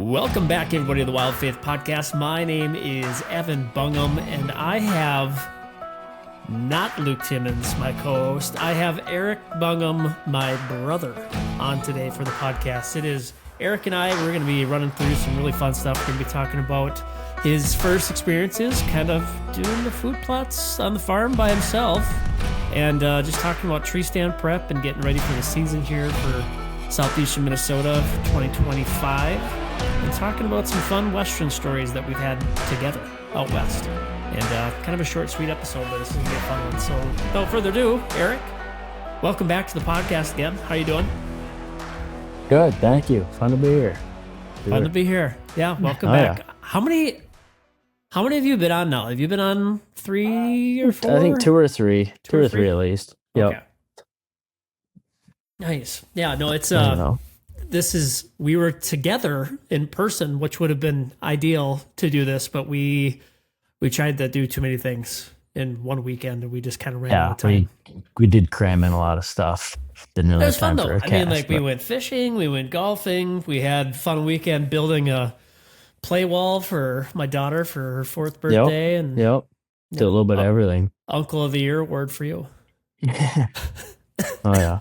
Welcome back, everybody, to the Wild Faith Podcast. My name is Evan Bungum, and I have not Luke Timmons, my co-host. I have Erik Bungum, my brother, on today for the podcast. It is Erik and I. We're going to be running through some really fun stuff. We're going to be talking about his first experiences, kind of doing the food plots on the farm by himself, and just talking about tree stand prep and getting ready for the season here for southeastern Minnesota 2025. And talking about some fun Western stories that we've had together out west. And kind of a short, sweet episode, but this is going to be a fun one. So without further ado, Erik, welcome back to the podcast again. How you doing? Good, thank you. Fun to be here. Fun to be here. Yeah, welcome back. Yeah. How many have you been on now? Have you been on 3 or 4? I think 2 or 3. Two or three at least. Yep. Okay. Nice. Yeah, no, it's we were together in person, which would have been ideal to do this, but we tried to do too many things in one weekend, and we just kind of ran out of time. We did cram in a lot of stuff. Didn't really have time for a cast. We went fishing, we went golfing, we had a fun weekend building a play wall for my daughter for her 4th birthday. Did a little bit of everything. Uncle of the Year award for you. Oh yeah,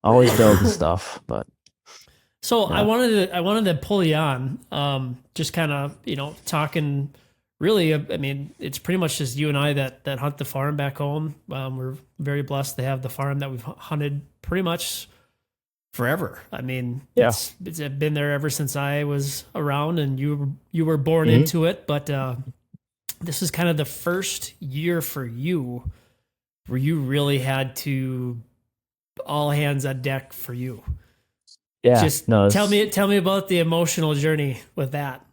always building stuff, but. So yeah. I wanted to pull you on, just kind of, talking really, I mean, it's pretty much just you and I that hunt the farm back home. We're very blessed to have the farm that we've hunted pretty much forever. I mean, it's been there ever since I was around, and you were born into it, but this is kind of the first year for you where you really had to all hands on deck for you. Yeah, tell me about the emotional journey with that.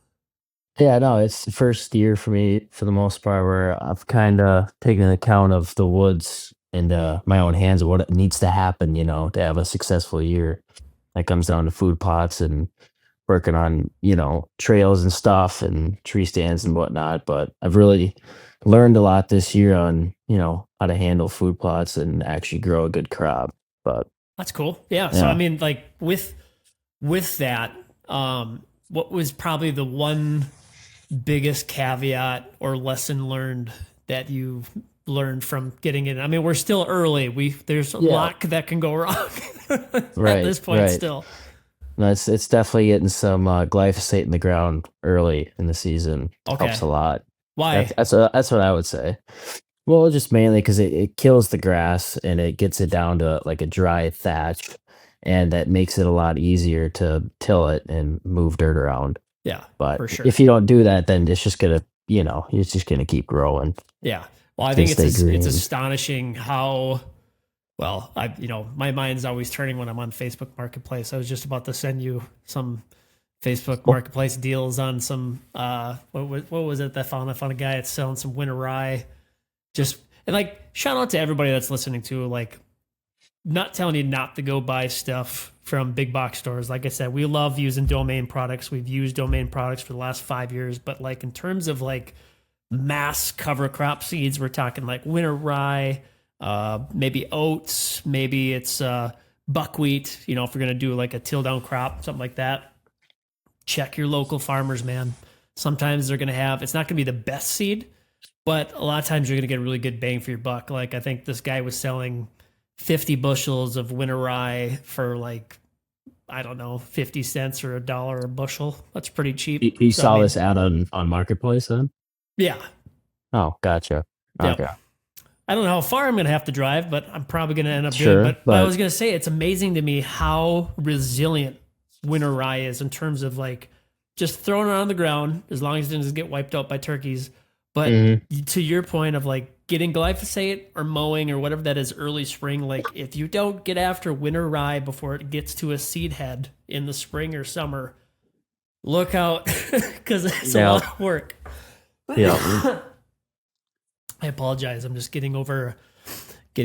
Yeah, no, it's the first year for me for the most part where I've kind of taken account of the woods and my own hands of what needs to happen, to have a successful year. That comes down to food plots and working on, trails and stuff and tree stands and whatnot. But I've really learned a lot this year on, how to handle food plots and actually grow a good crop. But that's cool. Yeah. So I mean, like with that, what was probably the one biggest caveat or lesson learned that you've learned from getting in? I mean, we're still early. There's a lot that can go wrong at this point still. No, it's definitely getting some glyphosate in the ground early in the season. Helps a lot. Why? That's what I would say. Well, just mainly because it kills the grass and it gets it down to like a dry thatch, and that makes it a lot easier to till it and move dirt around. Yeah, but for sure. If you don't do that, then it's just gonna, it's just gonna keep growing. Yeah. Well, I think it's astonishing how well my mind's always turning when I'm on Facebook Marketplace. I was just about to send you some Facebook Marketplace deals on some what was it that I found? I found a guy that's selling some winter rye. And shout out to everybody that's listening to, not telling you not to go buy stuff from big box stores. Like I said, we love using Domain products. We've used Domain products for the last 5 years, but in terms of mass cover crop seeds, we're talking winter rye, maybe oats, maybe it's buckwheat, if you're going to do a till down crop, something like that. Check your local farmers, man. Sometimes they're going to have, it's not going to be the best seed, but a lot of times you're going to get a really good bang for your buck. I think this guy was selling 50 bushels of winter rye for 50 cents or $1 a bushel. That's pretty cheap. You saw this ad on Marketplace then? Yeah. Oh, gotcha. Okay. Yep. I don't know how far I'm going to have to drive, but I'm probably going to end up doing it. But I was going to say, it's amazing to me how resilient winter rye is in terms of just throwing it on the ground as long as it doesn't get wiped out by turkeys. But to your point of getting glyphosate or mowing or whatever that is early spring, if you don't get after winter rye before it gets to a seed head in the spring or summer, look out, because it's a lot of work. Yeah. I apologize. I'm just getting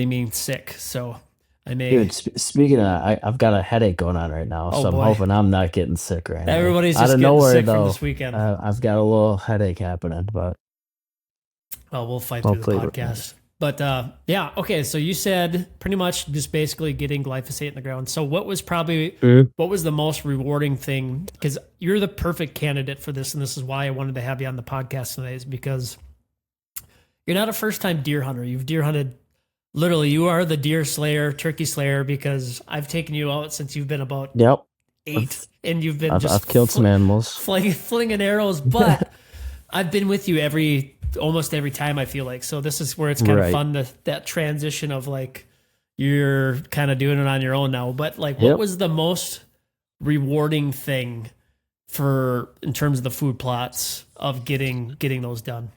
me sick. So I may. Dude, speaking of, I've got a headache going on right now, so I'm hoping I'm not getting sick right now. Everybody's just getting sick from this weekend. I've got a little headache happening, but. Well, we'll fight through the podcast. But yeah, okay. So you said pretty much just basically getting glyphosate in the ground. So what was the most rewarding thing? Because you're the perfect candidate for this, and this is why I wanted to have you on the podcast today. Is because you're not a first time deer hunter. You've deer hunted. Literally, you are the deer slayer, turkey slayer. Because I've taken you out since you've been about Yep. 8, and you've been I've killed some animals, flinging arrows, but I've been with you almost every time, I feel like. So this is where it's kind of fun, that transition of like you're kind of doing it on your own now. But like, what was the most rewarding thing in terms of the food plots of getting those done?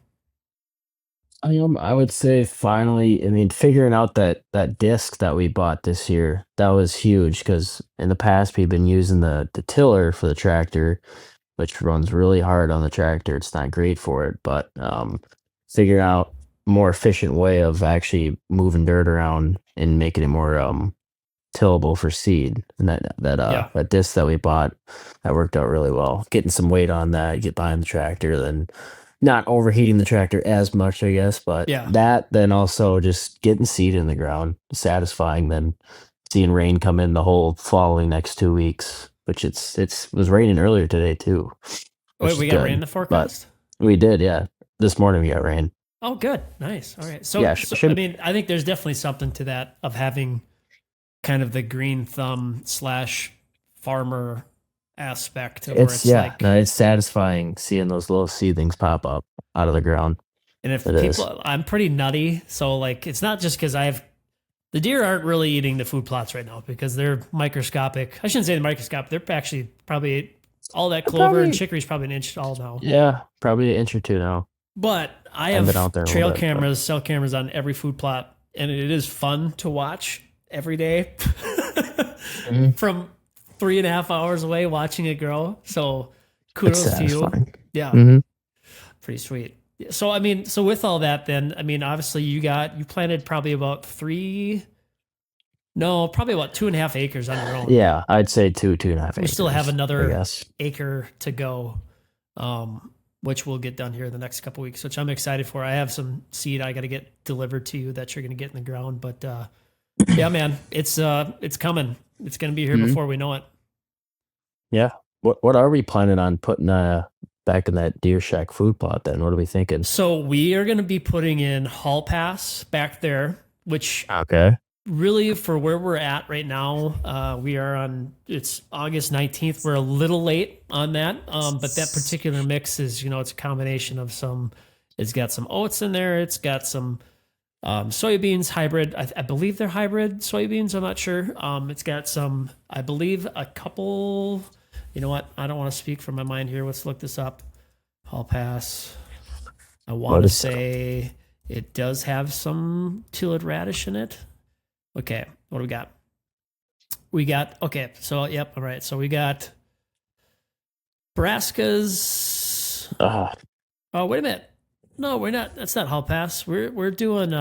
I would say finally, figuring out that disc that we bought this year, that was huge because in the past we've been using the tiller for the tractor, which runs really hard on the tractor. It's not great for it, but figuring out a more efficient way of actually moving dirt around and making it more tillable for seed. And that disc that we bought, that worked out really well. Getting some weight on that, get behind the tractor, then not overheating the tractor as much, I guess, but then also just getting seed in the ground, satisfying, then seeing rain come in the whole following next 2 weeks, which it was raining earlier today too. Wait, we got rain in the forecast? We did, yeah. This morning we got rain. Oh, good. Nice. All right. So I think there's definitely something to that of having kind of the green thumb / farmer aspect of it's it's satisfying seeing those little seedlings pop up out of the ground. And if I'm pretty nutty, so like it's not just because the deer aren't really eating the food plots right now because they're microscopic. I shouldn't say they're microscopic. They're actually probably all that clover and chicory is probably an inch tall now. Yeah, probably an inch or two now. But I have cell cameras on every food plot, and it is fun to watch every day from 3.5 hours away watching it grow. So kudos to you. Yeah. Pretty sweet. So, so with all that, then, obviously you planted probably about 2.5 acres on your own. Yeah, I'd say 2.5 acres. We still have another acre to go, which we'll get done here in the next couple weeks, which I'm excited for. I have some seed I got to get delivered to you that you're going to get in the ground. But yeah, man, it's coming. It's going to be here before we know it. Yeah. What are we planning on putting back in that deer shack food plot then? What are we thinking? So we are going to be putting in Hall Pass back there, which really for where we're at right now, it's August 19th. We're a little late on that. But that particular mix is, it's a combination of it's got some oats in there. It's got some soybeans hybrid. I believe they're hybrid soybeans. I'm not sure. It's got some, I believe a couple, you know what? I don't want to speak from my mind here. Let's look this up. Hall Pass. I want to say it does have some tilled radish in it. Okay. What do we got? So, yep. All right. So we got Nebraska's. Oh, wait a minute. No, we're not. That's not Hall Pass. We're doing.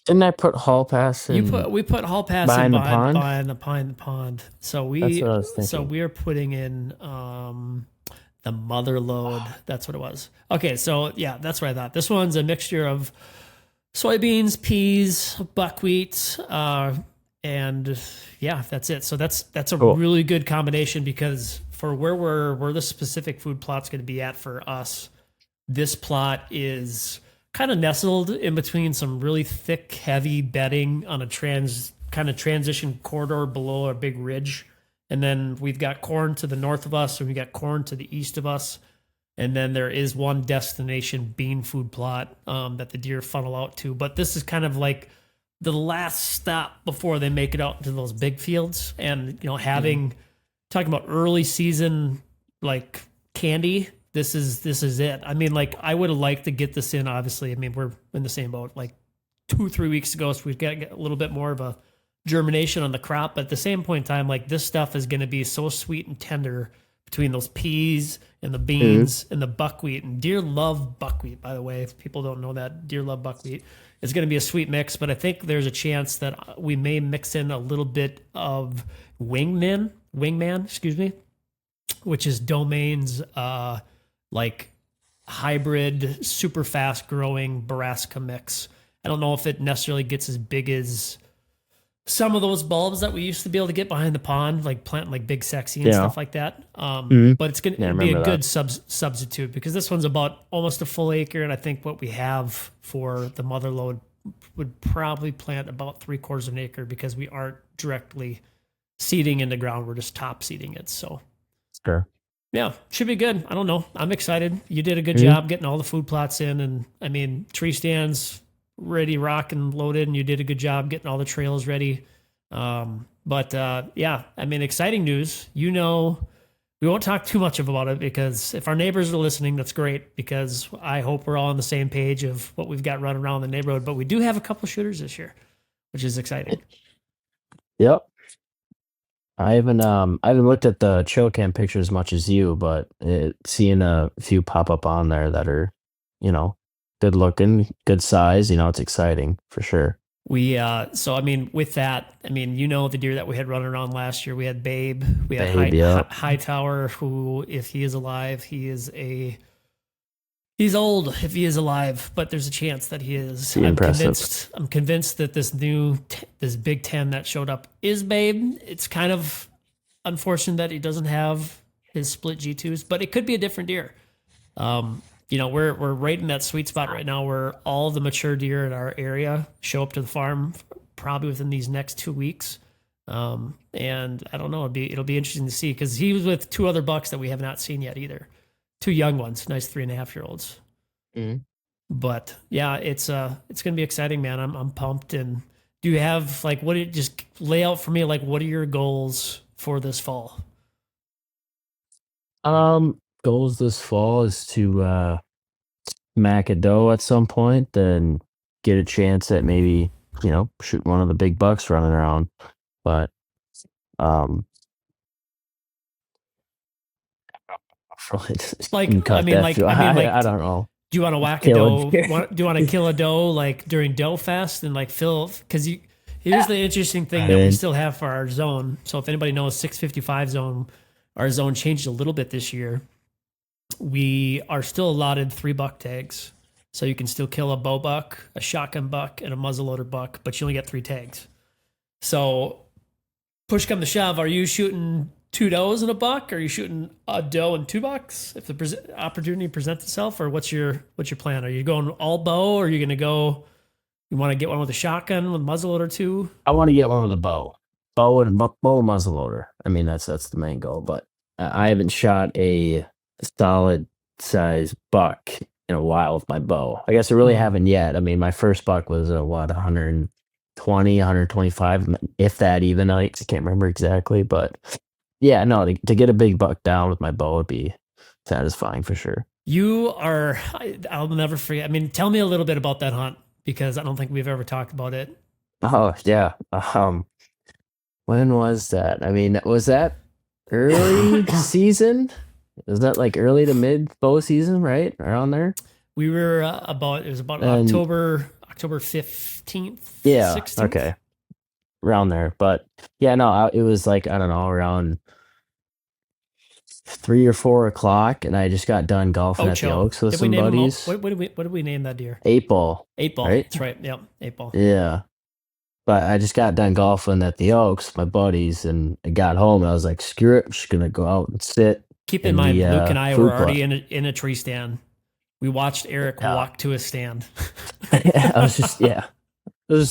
Didn't I put Hall Pass in? We put Hall Pass behind the pond. So that's what I was thinking. So we are putting in the mother load. That's what it was. Okay, so yeah, that's what I thought. This one's a mixture of soybeans, peas, buckwheat, and yeah, that's it. So that's a really good combination because for where the specific food plot's going to be at for us. This plot is kind of nestled in between some really thick, heavy bedding on a transition corridor below a big ridge. And then we've got corn to the north of us, and we've got corn to the east of us. And then there is one destination bean food plot that the deer funnel out to. But this is kind of like the last stop before they make it out into those big fields. And, talking about early season, like candy, this is it. I would have liked to get this in, obviously. We're in the same boat, like 2-3 weeks ago, so we've got to get a little bit more of a germination on the crop. But at the same point in time, like this stuff is going to be so sweet and tender between those peas and the beans and the buckwheat. And deer love buckwheat, by the way. If people don't know that, deer love buckwheat. It's going to be a sweet mix, but I think there's a chance that we may mix in a little bit of wingman, which is Domain's like hybrid, super fast growing brassica mix. I don't know if it necessarily gets as big as some of those bulbs that we used to be able to get behind the pond, like planting like Big Sexy and Yeah. stuff like that. Mhm. But it's going Yeah, I to be a remember that. good substitute because this one's about almost a full acre. And I think what we have for the mother load would probably plant about 3/4 of an acre because we aren't directly seeding in the ground. We're just top seeding it. So Sure. yeah, should be good. I don't know. I'm excited. You did a good Mhm. job getting all the food plots in. And I mean, tree stands ready, rock and loaded. And you did a good job getting all the trails ready. Yeah, I mean, exciting news. We won't talk too much about it because if our neighbors are listening, that's great because I hope we're all on the same page of what we've got running around the neighborhood. But we do have a couple shooters this year, which is exciting. Yep. I haven't looked at the trail cam pictures as much as you, but seeing a few pop up on there that are, you know, good looking, good size, it's exciting for sure. So I mean, with that, I mean, the deer that we had running around last year. We had Babe, we had Babe, yep. Hightower, who, if he is alive, he's old if he is alive, but there's a chance that he is. Pretty impressive. I'm convinced that this Big Ten that showed up is Babe. It's kind of unfortunate that he doesn't have his split G2s, but it could be a different deer. We're right in that sweet spot right now where all the mature deer in our area show up to the farm probably within these next 2 weeks. And I don't know, it'll be interesting to see because he was with two other bucks that we have not seen yet either. Two young ones, nice 3.5-year-olds. Mhm. But yeah, it's gonna be exciting, man. I'm pumped. And do you have like just lay out for me like what are your goals for this fall? Goals this fall is to smack a doe at some point, then get a chance at maybe, shoot one of the big bucks running around. But um you Like can cut that few. I like don't know. do you want to whack a Kill a doe? deer. Do you want to kill a doe like during doe fest and like fill? Because here's the interesting thing that we And still have for our zone. So if anybody knows 655 zone, our zone changed a little bit this year. We are still allotted 3 buck tags, so you can still kill a bow buck, a shotgun buck, and a muzzleloader buck, but you only get 3 tags. So push come to shove, are you shooting 2 does and a buck? Or are you shooting a doe and 2 bucks if the opportunity presents itself? Or what's your plan? Are you going all bow? Or are you going to go? You want to get one with a shotgun with muzzleloader too? I want to get one with a bow and muzzleloader. I mean, that's the main goal. But I haven't shot a solid size buck in a while with my bow. I guess I really haven't yet. I mean, my first buck was 120, 125, if that even. I can't remember exactly, but yeah, no, to get a big buck down with my bow would be satisfying for sure. I'll never forget. I mean, tell me a little bit about that hunt because I don't think we've ever talked about it. Oh yeah. When was that? I mean, was that early season? Was that like early to mid bow season, right? Around there? We were it was about And October 15th, yeah, 16th. okay. Around there. But yeah, no, it was like, I don't know, around 3 or 4 o'clock, and I just got done golfing at the Ocho. Oaks with Did we some name him? buddies. What did we name that deer? 8 ball, 8 ball. right? That's right. Yep. 8 ball. Yeah. But I just got done golfing at the Oaks, my buddies, and I got home and I was like, screw it, I'm just gonna go out and sit Keep in in mind, the Luke and I food were already plot. in a tree stand. We watched Erik Yeah. walk to his stand. I was just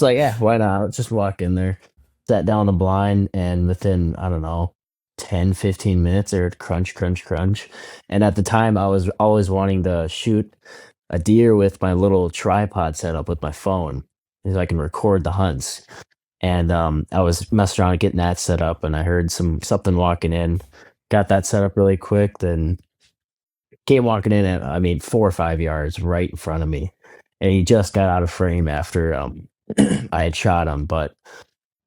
like, yeah, why not? Let's just walk in there. Sat down the blind, and within, I don't know, 10, 15 minutes, there would crunch, crunch, crunch. And at the time, I was always wanting to shoot a deer with my little tripod set up with my phone, so I can record the hunts. And I was messing around getting that set up, and I heard something walking in. Got that set up really quick, then came walking in at, I mean, 4 or 5 yards right in front of me, and he just got out of frame after I had shot him. But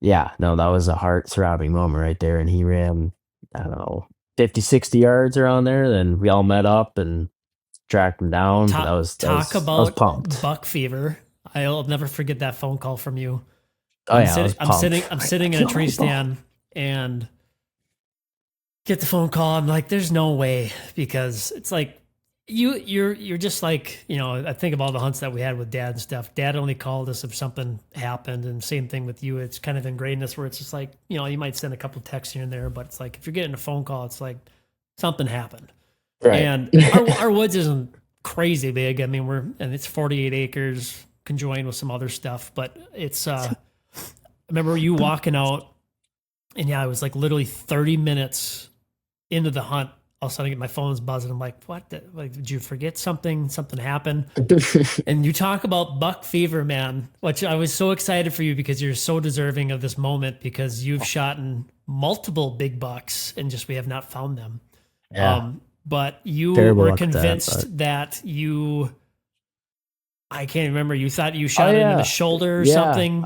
yeah, no, that was a heart throbbing moment right there. And he ran, I don't know, 50, 60 yards around there. Then we all met up and tracked him down. But Talk I was about pumped. buck fever. I'll never forget that phone call from you. Oh yeah, I was pumped. I'm sitting in a tree stand and get the phone call. I'm like, there's no way because it's like you're just like, I think of all the hunts that we had with dad and stuff. Dad only called us if something happened, and same thing with you. It's kind of ingrained in us where it's just like, you might send a couple texts here and there, but it's like if you're getting a phone call, it's like something happened. Right. And our woods isn't crazy big. I mean, it's 48 acres conjoined with some other stuff, but it's I remember you walking out, and yeah, it was like literally 30 minutes into the hunt. All of a sudden, my phone's buzzing. I'm like, what? Like, did you forget something? Something happened? And you talk about buck fever, man, which I was so excited for you because you're so deserving of this moment because you've shot in multiple big bucks and just we have not found them. Yeah. But you Terrible were luck with that, but convinced that I can't remember. You thought you oh shot it into the yeah. shoulder or Yeah. something.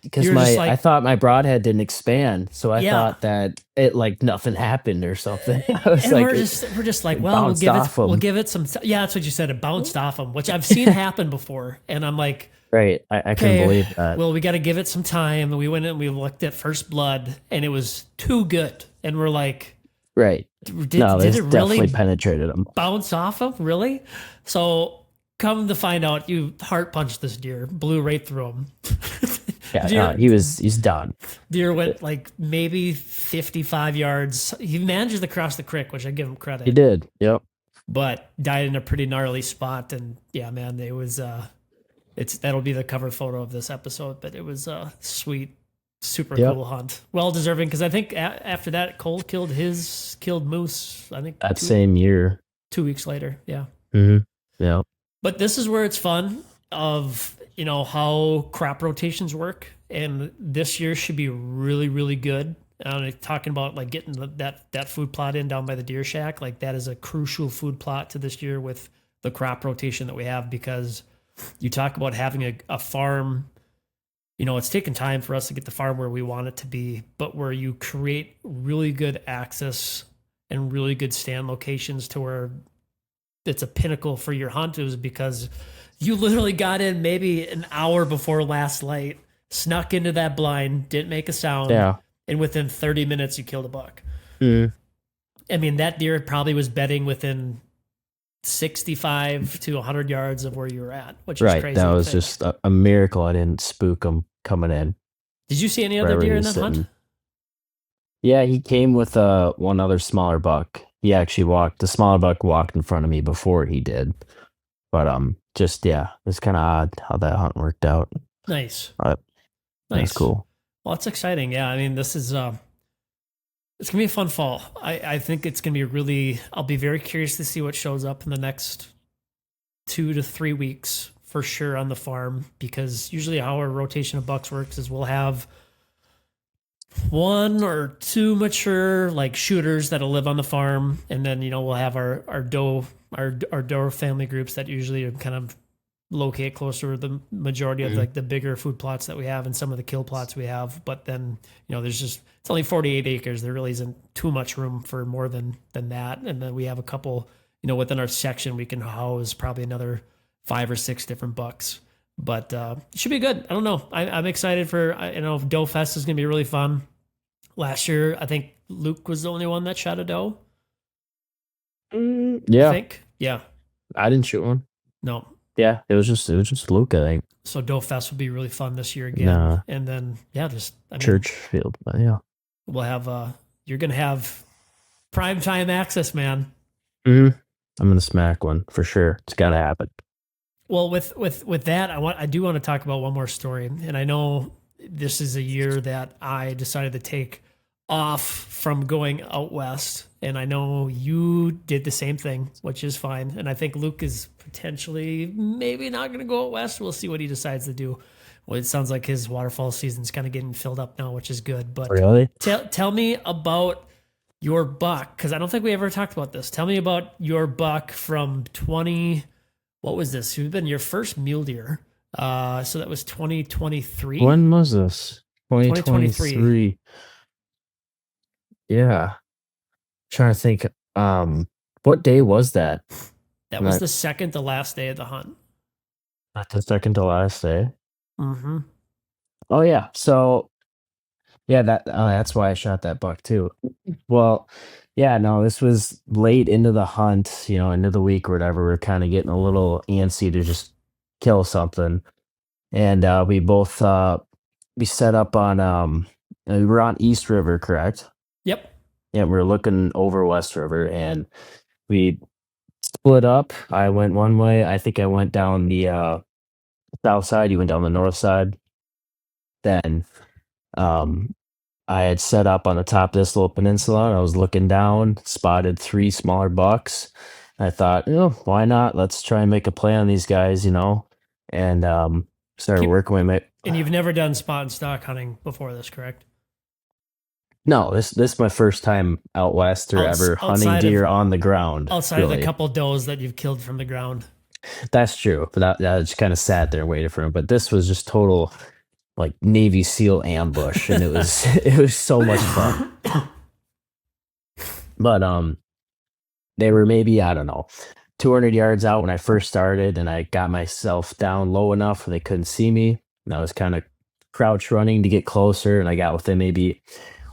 Because You're just I like, thought my broadhead didn't expand, so I yeah. thought that it like nothing happened or something. I was And like, we're just like, it well, bounced off we'll him. give it some. Yeah, that's what you said. It bounced off him, which I've seen happen before. And I'm like, Right. I couldn't okay, believe that. well, we got to give it some time. And we went in and we looked at first blood, and it was too good. And we're like, Right. did No, did this it definitely really penetrated him. bounce off him? Really? So come to find out, you heart punched this deer, blew right through him. Yeah, no, deer he's done. deer went like maybe 55 yards. He managed to cross the creek, which I give him He credit, did. Yep. but died in a pretty gnarly spot. And yeah, man, it was that'll be the cover photo of this episode. But it was a sweet, super Yep. cool hunt. Well deserving because I think after that, Cole killed moose. I think That same year. 2 weeks later. Yeah. Hmm. Yep. But this is where it's fun of, how crop rotations work. And this year should be really, really good. Talking about like getting that food plot in down by the deer shack, like that is a crucial food plot to this year with the crop rotation that we have because you talk about having a farm, it's taken time for us to get the farm where we want it to be, but where you create really good access and really good stand locations to where it's a pinnacle for your hunt is because you literally got in maybe an hour before last light, snuck into that blind, didn't make a sound, Yeah. and within 30 minutes you killed a buck. Mm. I mean, that deer probably was bedding within 65 to 100 yards of where you were at, which is Right. crazy. That to was think. just a miracle. I didn't spook him coming in Did you see any other wherever he deer in was that hunt? sitting. Yeah, he came with one other smaller buck. He actually the smaller buck walked in front of me before he did. But just yeah, it's kind of odd how that hunt worked out. Nice. But that's Nice. cool. Well, it's exciting. Yeah. I mean, this is, it's going to be a fun fall. I think it's going to be I'll be very curious to see what shows up in the next 2 to 3 weeks for sure on the farm because usually how our rotation of bucks works is we'll have one or two mature like shooters that'll live on the farm, and then we'll have our doe family groups that usually are kind of locate closer to the majority of like the bigger food plots that we have and some of the kill plots we have. But then it's only 48 acres. There really isn't too much room for more than that. And then we have a couple within our section we can house probably another 5 or 6 different bucks. But it should be good. I don't know. I'm excited for Doe Fest is gonna be really fun. Last year, I think Luke was the only one that shot a doe. I Yeah, think. Yeah. I didn't shoot one. No. Yeah, it was just Luke, I think. So Doe Fest will be really fun this year again. Nah, And then church field, but yeah. we'll have you're gonna have prime time access, man. Hmm. I'm gonna smack one for sure. It's gotta happen. Well, with that, I do want to talk about one more story, and I know this is a year that I decided to take off from going out west, and I know you did the same thing, which is fine. And I think Luke is potentially maybe not going to go out west. We'll see what he decides to do. Well, it sounds like his waterfall season's kind of getting filled up now, which is good. But Really? tell me about your buck because I don't think we ever talked about this. Tell me about your buck from 20. What was this? You've been your first mule deer. So that was 2023. When was this? 2023. 2023. Yeah. Trying to think. What day was that? That was the second to last day of the hunt. Not the second to last day. Mm-hmm. Oh yeah. So yeah, that's why I shot that buck too. Well, Yeah, no, this was late into the hunt, into the week or whatever. We're kind of getting a little antsy to just kill something. And we set up on we were on East River, correct? Yep. Yeah, we were looking over West River and we split up. I went one way. I think I went down the south side, you went down the north side. Then um I had set up on the top of this little peninsula and I was looking down, spotted three smaller bucks. I thought, why not? Let's try and make a play on these guys. And started Keep working with my and you've never done spot and stock hunting before this, correct? no, this is my first time out west or ever hunting Outside of deer on the ground, the really. couple does that you've killed from the ground. That's true. But that just kind of sat there and waited for him. But this was just total like Navy SEAL ambush, and it was it was so much fun. But they were maybe, I don't know, 200 yards out when I first started, and I got myself down low enough where they couldn't see me. And I was kind of crouch running to get closer, and I got within maybe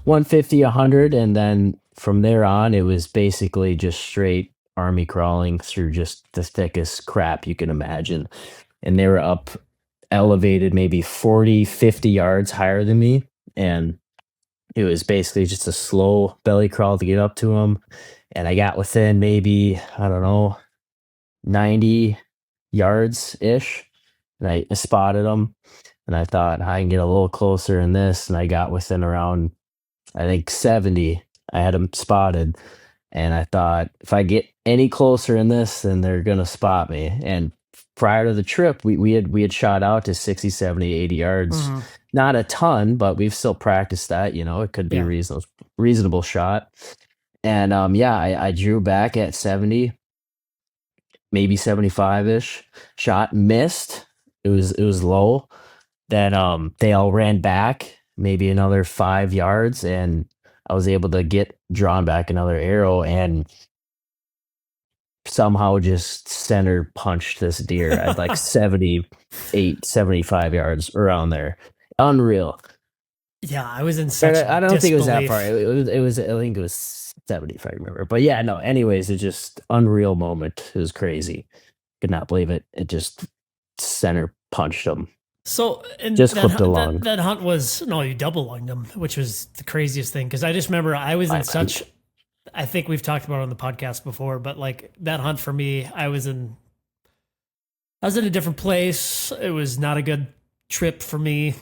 150, 100, and then from there on, it was basically just straight army crawling through just the thickest crap you can imagine. And they were up elevated maybe 40, 50 yards higher than me, and it was basically just a slow belly crawl to get up to them. And I got within maybe, I don't know, 90 yards ish. And I spotted them. And I thought I can get a little closer in this. And I got within around, I think, 70. I had them spotted. And I thought if I get any closer in this, then they're going to spot me. And prior to the trip, we had shot out to 60, 70, 80 yards. Mhm. Not a ton, but we've still practiced that. It could be Yeah. a reasonable shot. And yeah, I drew back at 70, maybe 75-ish. Shot missed. It was low. Then they all ran back maybe another 5 yards, and I was able to get drawn back another arrow and somehow just center punched this deer at like 78, 75 yards around there. Unreal. Yeah, I was in But such I don't think it was that far. disbelief. I think it was 70 if I remember. But yeah, no, anyways, it's just unreal moment. It was crazy. Could not believe it. It just center punched him. So, and Just clipped along. that hunt was no, you double lunged them, which was the craziest thing because I just remember I was in such. I think we've talked about it on the podcast before, but like that hunt for me, I was in a different place. It was not a good trip for me.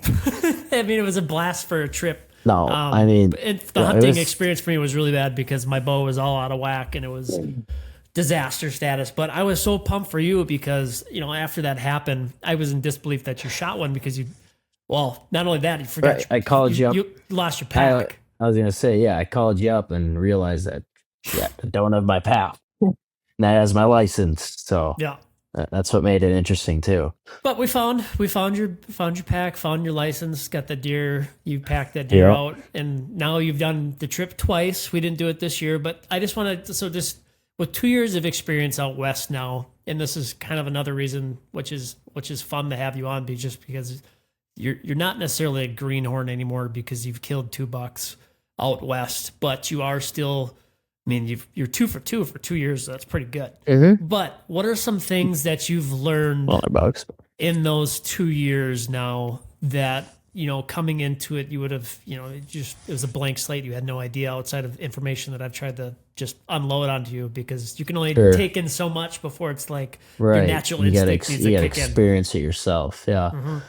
I mean, it was a blast for a trip. No, I mean, the hunting experience for me was really bad because my bow was all out of whack and it was disaster status. But I was so pumped for you because, after that happened, I was in disbelief that you shot one because well, not only that, you forgot. Right, I called you up. You lost your pack. I was going to say, yeah, I called you up and realized that, yeah, I don't have my pack. And that has my license. So Yeah. that's what made it interesting too. But we found your pack, found your license, got the deer, you packed that deer out, and now you've done the trip twice. We didn't do it this year, but I just wanted to, so just with 2 years of experience out west now, and this is kind of another reason which is fun to have you on, because you're not necessarily a greenhorn anymore because you've killed 2 bucks out west, but you are still. I mean, you're 2 for 2 for 2 years. So that's pretty good. Mm-hmm. But what are some things that you've learned in those 2 years now that, coming into it, you would have, it was a blank slate. You had no idea outside of information that I've tried to just unload onto you because you can only take in so much before it's like your natural instinct needs to kick in. Experience it yourself. Yeah. Mm-hmm.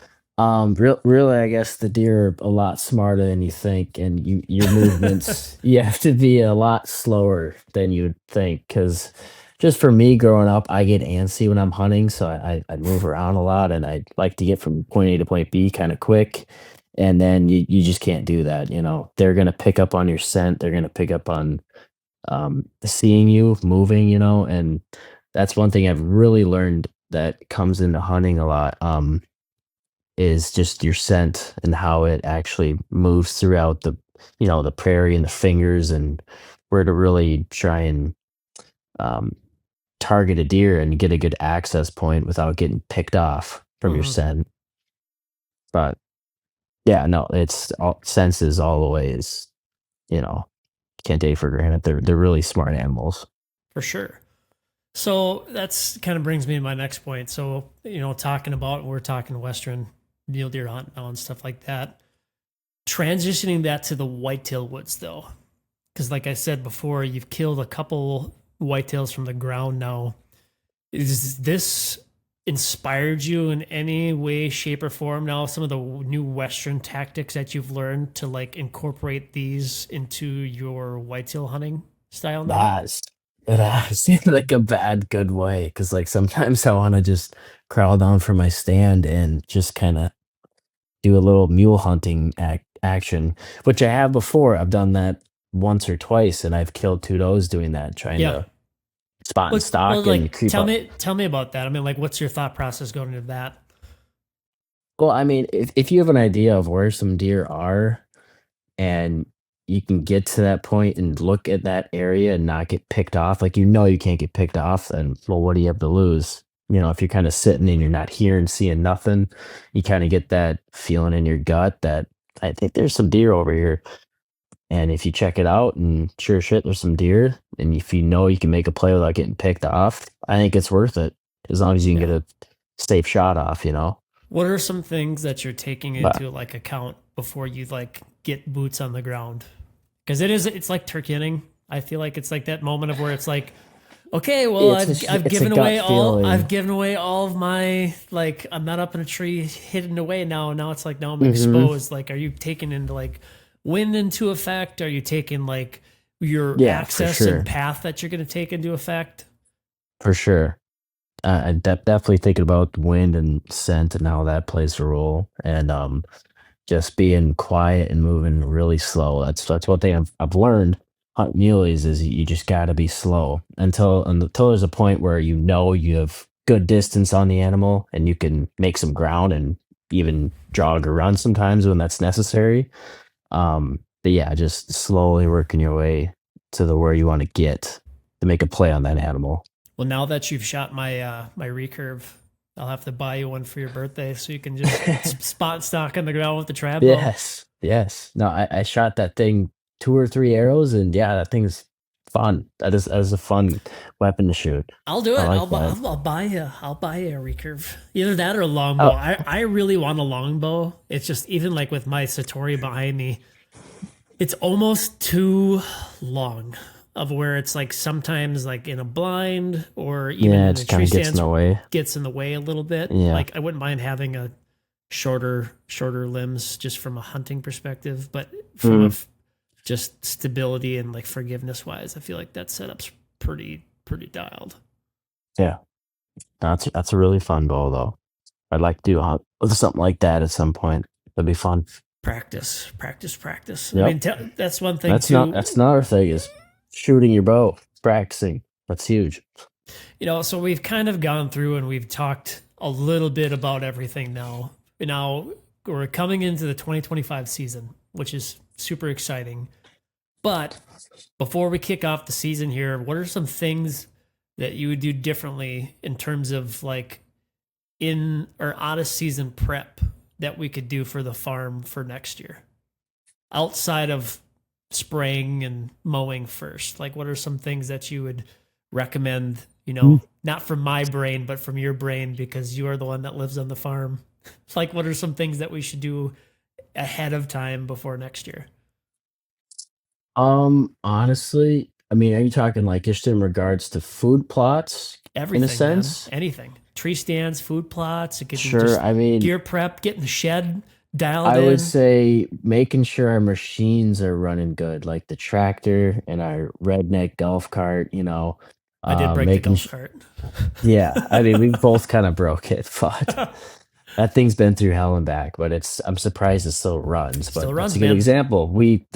Really, I guess the deer are a lot smarter than you think, and your movements, you have to be a lot slower than you'd think. Because just for me growing up, I get antsy when I'm hunting, so I move around a lot, and I like to get from point A to point B kind of quick. And then you just can't do that. They're gonna pick up on your scent. They're gonna pick up on seeing you moving. And that's one thing I've really learned that comes into hunting a lot. Is just your scent and how it actually moves throughout the prairie and the fingers and where to really try and target a deer and get a good access point without getting picked off from your scent. But yeah, no, it's all senses all the ways, can't take for granted. They're really smart animals. For sure. So that's kind of brings me to my next point. So, talking about, we're talking Western mule deer hunt now and stuff like that. Transitioning that to the whitetail woods though. Because like I said before, you've killed a couple whitetails from the ground now. Is this inspired you in any way, shape, or form now? Some of the new Western tactics that you've learned to like incorporate these into your whitetail hunting style It now? has. It has in like a bad, good way. Because like sometimes I want to just crawl down from my stand and just kind of do a little mule hunting action, which I have before. I've done that once or twice, and I've killed two does doing that, trying Yeah. to spot and Well, stock and like creep up. tell me about that. I mean, like, what's your thought process going into that? Well, I mean, if you have an idea of where some deer are and you can get to that point and look at that area and not get picked off, like you can't get picked off, then well, what do you have to lose? If you're kind of sitting and you're not hearing, seeing nothing, you kind of get that feeling in your gut that I think there's some deer over here. And if you check it out and sure shit, there's some deer, and if you know you can make a play without getting picked off, I think it's worth it as long as you can get Yeah. a safe shot off. What are some things that you're taking But into like account before you like get boots on the ground? Because it's like turkey hunting. I feel like it's like that moment of where it's like, okay, well, it's a gut I've feeling. given away all of my, like, I'm not up in a tree hidden away now. Now it's like, now I'm Hmm. exposed. Like, are you taking into like wind into effect? Are you taking like your Yeah, for access and sure, path that you're going to take into effect? for sure. Definitely thinking about wind and scent and how that plays a role, and just being quiet and moving really slow. That's one thing I've learned hunt muleys is you just got to be slow until there's a point where you have good distance on the animal and you can make some ground and even jog or run sometimes when that's necessary. But yeah, just slowly working your way to the where you want to get to make a play on that animal. Well, now that you've shot my my recurve, I'll have to buy you one for your birthday so you can just spot stock on the ground with the trap bow. Yes, yes. No, I shot that thing 2 or 3 arrows, and yeah, that thing's fun. That is a fun weapon to shoot. I'll do I it. like that. I'll buy you a recurve. Either that or a longbow. Oh, I really want a longbow. It's just even like with my Satori behind me, it's almost too long of where it's like sometimes like in a blind or even yeah, it in a just tree kinda gets in stands the way. gets in the way a little bit. Yeah. Like I wouldn't mind having a shorter limbs just from a hunting perspective, but from Mhm. just stability and like forgiveness wise, I feel like that setup's pretty dialed. Yeah. That's a really fun goal, though. I'd like to do something like that at some point. That'd be fun. Practice. I Yep. mean, that's one thing That's too. another thing is shooting your bow, practicing. That's huge. So we've kind of gone through and we've talked a little bit about everything now. Now we're coming into the 2025 season, which is super exciting. But before we kick off the season here, what are some things that you would do differently in terms of like in or out of season prep that we could do for the farm for next year? Outside of spraying and mowing first, like what are some things that you would recommend, Mm. not from my brain but from your brain because you are the one that lives on the farm? Like what are some things that we should do ahead of time before next year? Honestly, I mean, are you talking like just in regards to food plots in a Everything, man. sense? Anything. Tree stands, food plots. It could be Sure. just I mean, gear prep, getting the shed dialed I would in. say making sure our machines are running good, like the tractor and our redneck golf cart, I did break the making golf sh cart. yeah, I mean, we both kind of broke it, but that thing's been through hell and back, but I'm surprised it still runs, Still but that's runs, a good man. example. We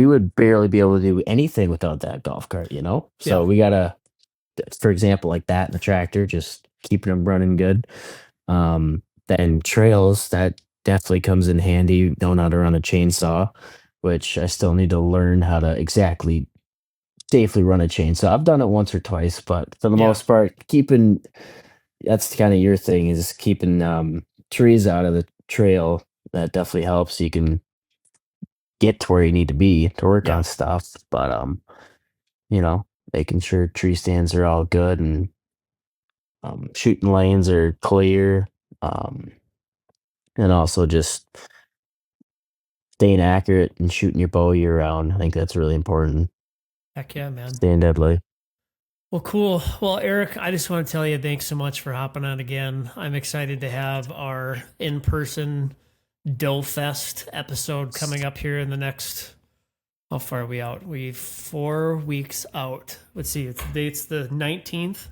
would barely be able to do anything without that golf cart? Yeah. So we gotta, for example, like that and the tractor, just keeping them running good. Then trails, that definitely comes in handy knowing how to run a chainsaw, which I still need to learn how to exactly safely run a chainsaw. I've done it once or twice, but for the Yeah. most part, keeping that's kind of your thing is keeping trees out of the trail. That definitely helps. You can get to where you need to be to work Yeah. on stuff. But making sure tree stands are all good and shooting lanes are clear. Um, and also just staying accurate and shooting your bow year round. I think that's really important. Heck yeah, man. Staying deadly. Well, cool. Well, Erik, I just want to tell you thanks so much for hopping on again. I'm excited to have our in-person Doe Fest episode coming up here in the next, how far are we out? We 4 weeks out. Let's see, the date's the 19th.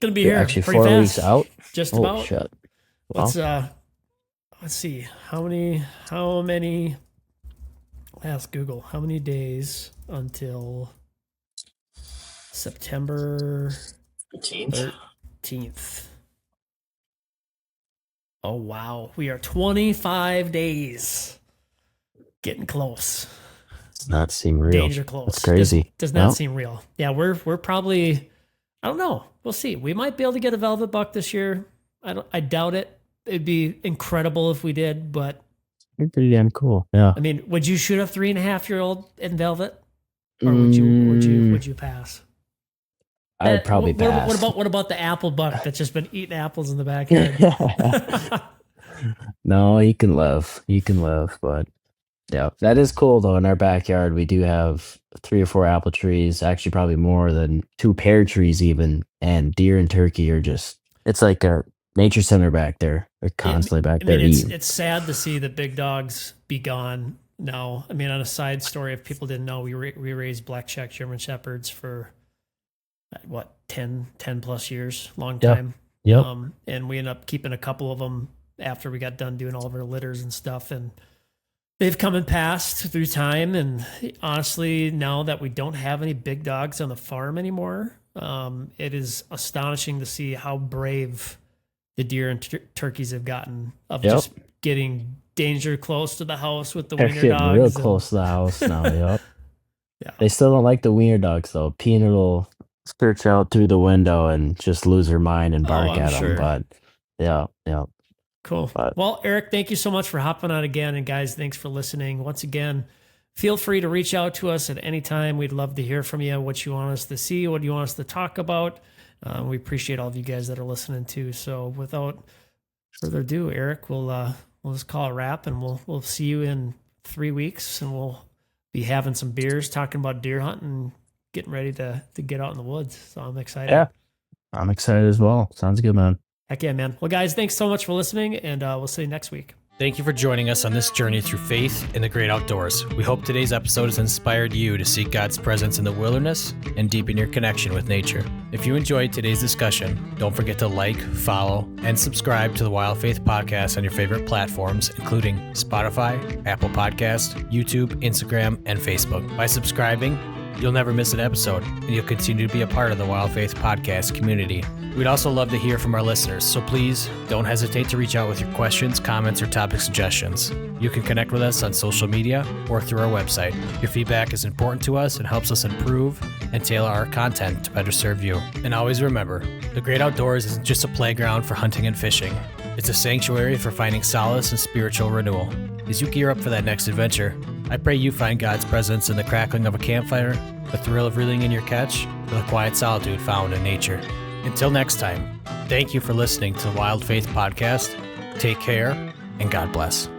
Gonna be You're here actually pretty 4 fast. weeks out. Just Oh about. shit! Well, Let's see, how many, ask Google, how many days until September 13th? Oh, wow. We are 25 days. Getting close. does not seem real. Danger close. That's crazy. Does not seem real. Yeah, we're probably, I don't know. We'll see. We might be able to get a velvet buck this year. I doubt it. It'd be incredible if we did, but You're pretty damn cool. Yeah. I mean, would you shoot a 3.5-year-old in velvet? Or would you pass? I would probably pass. What about the apple buck that's just been eating apples in the backyard? No, you can live. But yeah, that is cool though. In our backyard, we do have 3 or 4 apple trees, actually probably more than 2 pear trees even, and deer and turkey are just, it's like a nature center back there. They're constantly back there eating. It's sad to see the big dogs be gone now. I mean, on a side story, if people didn't know, we raised black check German Shepherds for what, 10 plus years, long time. Yep. And we ended up keeping a couple of them after we got done doing all of our litters and stuff. And they've come and passed through time. And honestly, now that we don't have any big dogs on the farm anymore, it is astonishing to see how brave the deer and turkeys have gotten of just getting danger close to the house with the They're wiener getting dogs. real close to the house now. Yep. Yeah. They still don't like the wiener dogs though. Peanut will search out through the window and just lose her mind and bark at them. But yeah. Cool. Well, Erik, thank you so much for hopping on again. And guys, thanks for listening. Once again, feel free to reach out to us at any time. We'd love to hear from you, what you want us to see, what you want us to talk about. We appreciate all of you guys that are listening too. So without further ado, Erik, we'll just call it a wrap, and we'll see you in 3 weeks, and we'll be having some beers, talking about deer hunting, getting ready to get out in the woods. So I'm excited. Yeah, I'm excited as well. Sounds good, man. Heck yeah, man. Well, guys, thanks so much for listening, and we'll see you next week. Thank you for joining us on this journey through faith in the great outdoors. We hope today's episode has inspired you to seek God's presence in the wilderness and deepen your connection with nature. If you enjoyed today's discussion, don't forget to like, follow, and subscribe to the Wild Faith Podcast on your favorite platforms, including Spotify, Apple Podcast, YouTube, Instagram, and Facebook. By subscribing, you'll never miss an episode, and you'll continue to be a part of the Wild Faith Podcast community. We'd also love to hear from our listeners, so please don't hesitate to reach out with your questions, comments, or topic suggestions. You can connect with us on social media or through our website. Your feedback is important to us and helps us improve and tailor our content to better serve you. And always remember, the great outdoors isn't just a playground for hunting and fishing. It's a sanctuary for finding solace and spiritual renewal. As you gear up for that next adventure, I pray you find God's presence in the crackling of a campfire, the thrill of reeling in your catch, or the quiet solitude found in nature. Until next time, thank you for listening to the Wild Faith Podcast. Take care, and God bless.